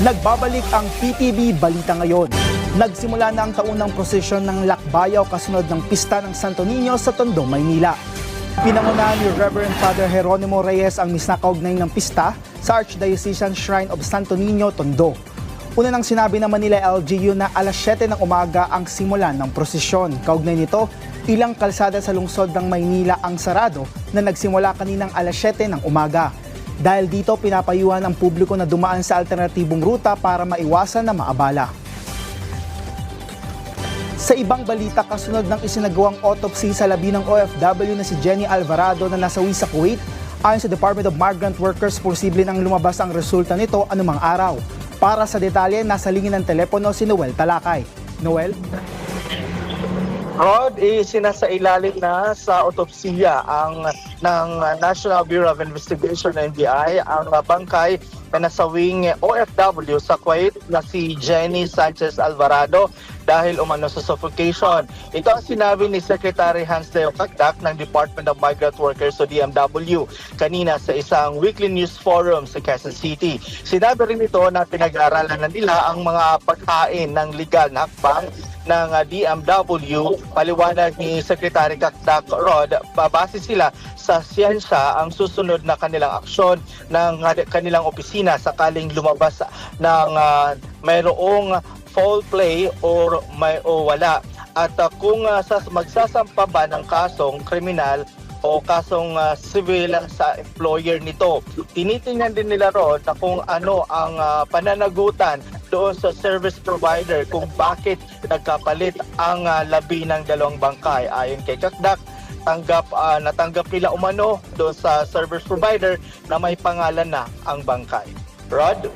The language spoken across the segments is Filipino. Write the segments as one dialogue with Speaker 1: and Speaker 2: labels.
Speaker 1: Nagbabalik ang PTV Balita Ngayon. Nagsimula na ang taunang prosesyon ng Lakbayaw kasunod ng pista ng Santo Niño sa Tondo, Maynila. Pinangunahan ni Reverend Father Jeronimo Reyes ang misnakaugnay ng pista sa Archdiocesan Shrine of Santo Niño, Tondo. Una nang sinabi naman nila LGU na alas 7 ng umaga ang simulan ng prosesyon. Kaugnay nito, ilang kalsada sa lungsod ng Maynila ang sarado na nagsimula kaninang alas 7 ng umaga. Dahil dito, pinapayuhan ang publiko na dumaan sa alternatibong ruta para maiwasan na maabala. Sa ibang balita, kasunod ng isinagawang autopsy sa labi ng OFW na si Jenny Alvarado na nasawi sa Kuwait, ayon sa Department of Migrant Workers, posible nang lumabas ang resulta nito anumang araw. Para sa detalye, nasa linya ng telepono si Noel Talakay. Noel?
Speaker 2: Rod, sinasailalim na sa otopsiya ng National Bureau of Investigation NBI ang bangkay na nasawing OFW sa Kuwait na si Jenny Sanchez Alvarado dahil umano sa suffocation. Ito ang sinabi ni Secretary Hans Leo Cagdac ng Department of Migrant Workers o DMW kanina sa isang weekly news forum sa Quezon City. Sinabi rin ito na pinag-aaralan na nila ang mga paghain ng legal na hakbang ng DMW. Paliwanag ni Secretary Cagdac, Rod, babase sila sa siyensya ang susunod na kanilang aksyon ng kanilang opisina sakaling lumabas ng mayroong foul play o wala. At kung magsasampa ba ng kasong kriminal o kasong civil sa employer nito. Tinitingnan din nila ron na kung ano ang pananagutan doon sa service provider kung bakit nagkapalit ang labi ng dalawang bangkay. Ayon kay Cagdac, natanggap nila umano doon sa service provider na may pangalan na ang bangkay. Rod?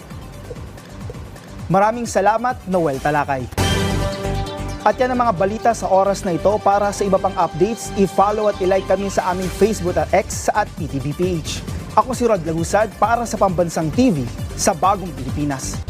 Speaker 1: Maraming salamat, Noel Talakay. At yan ang mga balita sa oras na ito. Para sa iba pang updates, i-follow at i-like kami sa aming Facebook at X at PTVPH. Ako si Rod Lagusad para sa Pambansang TV sa Bagong Pilipinas.